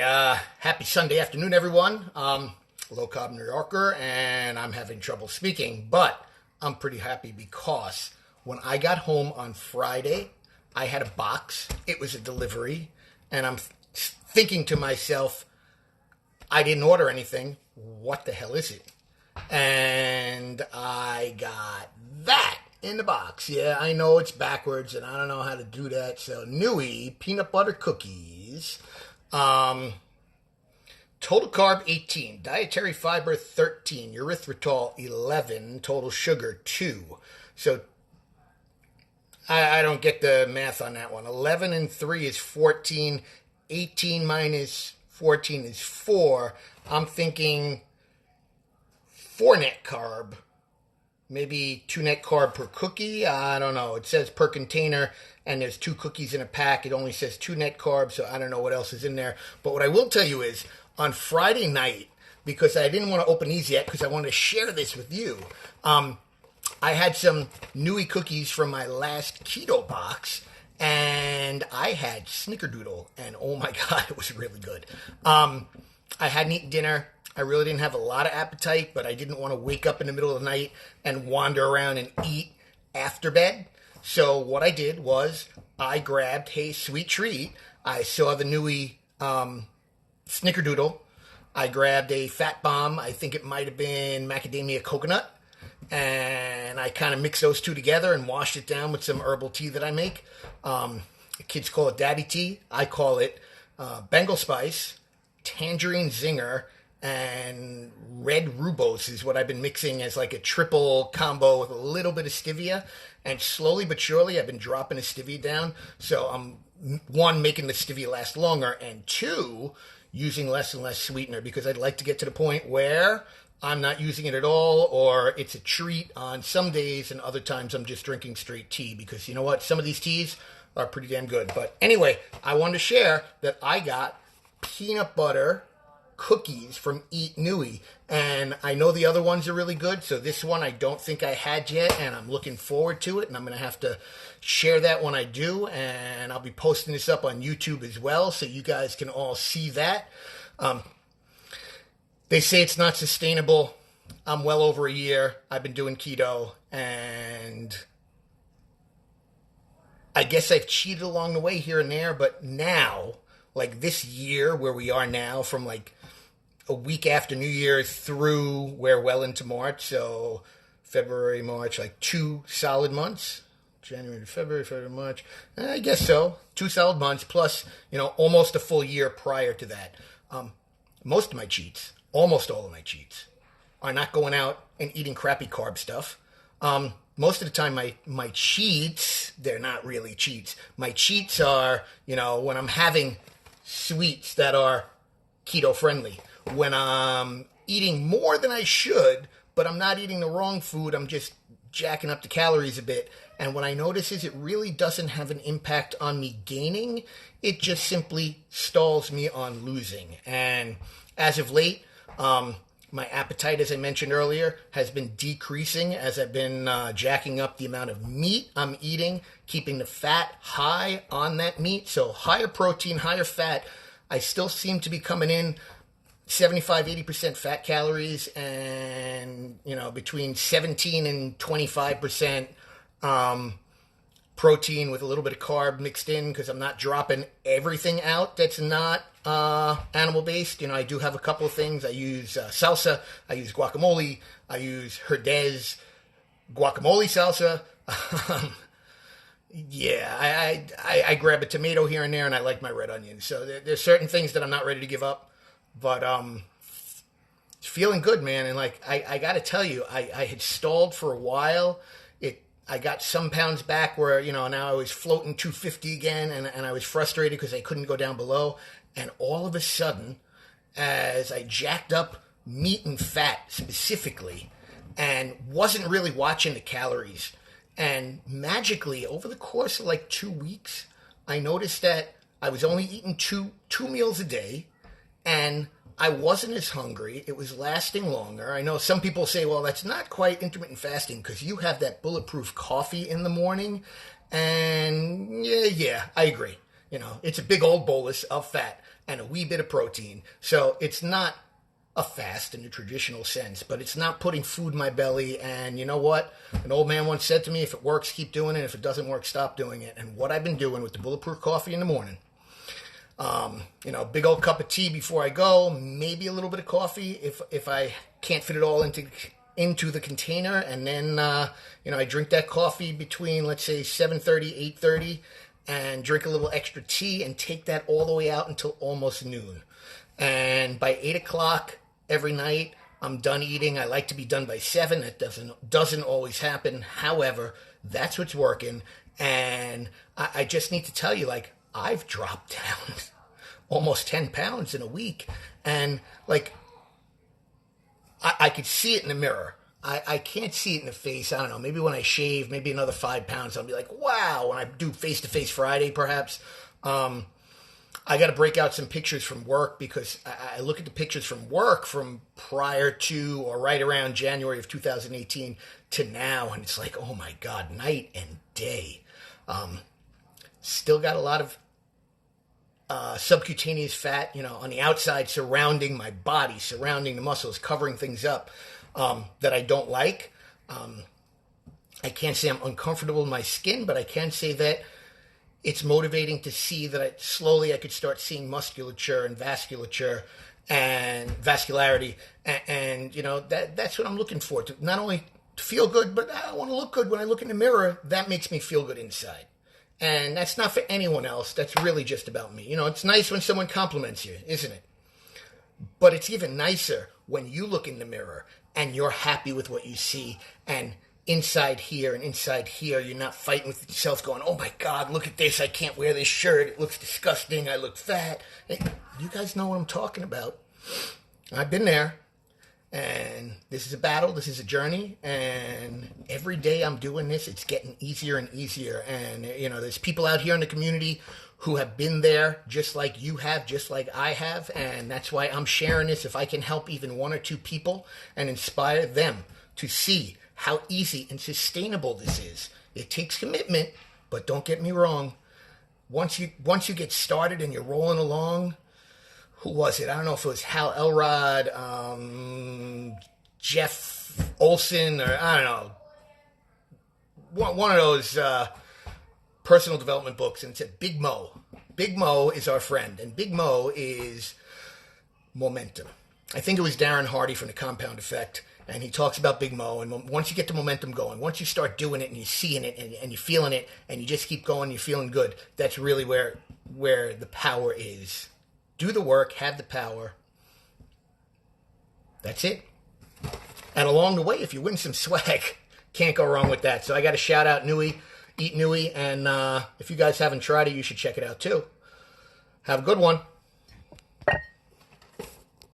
Happy Sunday afternoon, everyone. Low carb New Yorker, and I'm having trouble speaking, but I'm pretty happy because when I got home on Friday, I had a box. It was a delivery, and I'm thinking to myself, I didn't order anything. What the hell is it? And I got that in the box. Yeah, I know it's backwards, and I don't know how to do that. So, Nui peanut butter cookies. Total carb 18, dietary fiber 13, erythritol 11, total sugar 2. So I don't get the math on that one. 11 and 3 is 14. 18 minus 14 is 4. I'm thinking 4 net carb. Maybe 2 net carb per cookie. I don't know. It says per container, and there's 2 cookies in a pack. It only says 2 net carbs, so I don't know what else is in there. But what I will tell you is, on Friday night, because I didn't want to open these yet, because I wanted to share this with you, I had some Nui cookies from my last keto box, and I had snickerdoodle, and oh my God, it was really good. I hadn't eaten dinner. I really didn't have a lot of appetite, but I didn't want to wake up in the middle of the night and wander around and eat after bed. So what I did was I grabbed, hey, sweet treat. I saw the Nui snickerdoodle. I grabbed a fat bomb. I think it might have been macadamia coconut. And I kind of mixed those two together and washed it down with some herbal tea that I make. The kids call it daddy tea. I call it Bengal spice, tangerine zinger, and red rooibos is what I've been mixing as like a triple combo with a little bit of stevia. And slowly but surely, I've been dropping the stevia down. So I'm, one, making the stevia last longer, and 2, using less and less sweetener, because I'd like to get to the point where I'm not using it at all, or it's a treat on some days, and other times I'm just drinking straight tea, because you know what? Some of these teas are pretty damn good. But anyway, I wanted to share that I got peanut butter cookies from Eat Nui, and I know the other ones are really good, so this one I don't think I had yet, and I'm looking forward to it, and I'm going to have to share that when I do, and I'll be posting this up on YouTube as well, so you guys can all see that. They say it's not sustainable. I'm well over a year. I've been doing keto, and I guess I've cheated along the way here and there, but now, like this year where we are now, from like a week after New Year's through, we're well into March, so February, March, like 2 solid months. January to February, March. I guess so. 2 solid months, plus, almost a full year prior to that. Most of my cheats, almost all of my cheats, are not going out and eating crappy carb stuff. Most of the time, my cheats, they're not really cheats. My cheats are, when I'm having sweets that are keto friendly. When I'm eating more than I should, but I'm not eating the wrong food, I'm just jacking up the calories a bit. And what I notice is it really doesn't have an impact on me gaining. It just simply stalls me on losing. And as of late, my appetite, as I mentioned earlier, has been decreasing as I've been jacking up the amount of meat I'm eating, keeping the fat high on that meat. So higher protein, higher fat. I still seem to be coming in 75-80% fat calories, and between 17 and 25% protein with a little bit of carb mixed in, because I'm not dropping everything out that's not animal based. I do have a couple of things. I use salsa, I use guacamole, I use Herdez guacamole salsa. Yeah, I grab a tomato here and there, and I like my red onion. So there's certain things that I'm not ready to give up. But it's feeling good, man. And like I got to tell you, I had stalled for a while. I got some pounds back where, now I was floating 250 again, and I was frustrated because I couldn't go down below. And all of a sudden, as I jacked up meat and fat specifically, and wasn't really watching the calories, and magically, over the course of like 2 weeks, I noticed that I was only eating two meals a day, and I wasn't as hungry. It was lasting longer. I know some people say, well, that's not quite intermittent fasting because you have that bulletproof coffee in the morning. And yeah, I agree. It's a big old bolus of fat. and a wee bit of protein. So it's not a fast in the traditional sense, but it's not putting food in my belly. And you know what? An old man once said to me, if it works, keep doing it. If it doesn't work, stop doing it. And what I've been doing with the Bulletproof coffee in the morning, big old cup of tea before I go, maybe a little bit of coffee if I can't fit it all into the container. And then, I drink that coffee between, let's say, 7:30, 8:30, and drink a little extra tea and take that all the way out until almost noon. And by 8 o'clock every night, I'm done eating. I like to be done by 7. That doesn't always happen. However, that's what's working. And I just need to tell you, like, I've dropped down almost 10 pounds in a week. And, like, I could see it in the mirror. I can't see it in the face. I don't know. Maybe when I shave, maybe another 5 pounds, I'll be like, wow. When I do face-to-face Friday, perhaps. I got to break out some pictures from work, because I look at the pictures from work from prior to or right around January of 2018 to now, and it's like, oh my God, night and day. Still got a lot of subcutaneous fat, on the outside surrounding my body, surrounding the muscles, covering things up that I don't like. I can't say I'm uncomfortable in my skin, but I can say that it's motivating to see that I could start seeing musculature and vasculature and vascularity. And that's what I'm looking for. To not only to feel good, but I want to look good when I look in the mirror. That makes me feel good inside. And that's not for anyone else. That's really just about me. It's nice when someone compliments you, isn't it? But it's even nicer when you look in the mirror and you're happy with what you see, and inside here and inside here, you're not fighting with yourself going, oh my God, look at this. I can't wear this shirt. It looks disgusting. I look fat. Hey, you guys know what I'm talking about. I've been there. And this is a battle. This is a journey. And every day I'm doing this, it's getting easier and easier. And, there's people out here in the community who have been there just like you have, just like I have. And that's why I'm sharing this. If I can help even 1 or 2 people and inspire them to see how easy and sustainable this is. It takes commitment, but don't get me wrong. Once you get started and you're rolling along, who was it? I don't know if it was Hal Elrod, Jeff Olson, or I don't know. One of those personal development books, and it said Big Mo. Big Mo is our friend, and Big Mo is momentum. I think it was Darren Hardy from The Compound Effect. And he talks about Big Mo, and once you get the momentum going, once you start doing it and you're seeing it and you're feeling it and you just keep going, you're feeling good, that's really where the power is. Do the work, have the power. That's it. And along the way, if you win some swag, can't go wrong with that. So I got to shout out Nui, Eat Nui, and if you guys haven't tried it, you should check it out too. Have a good one.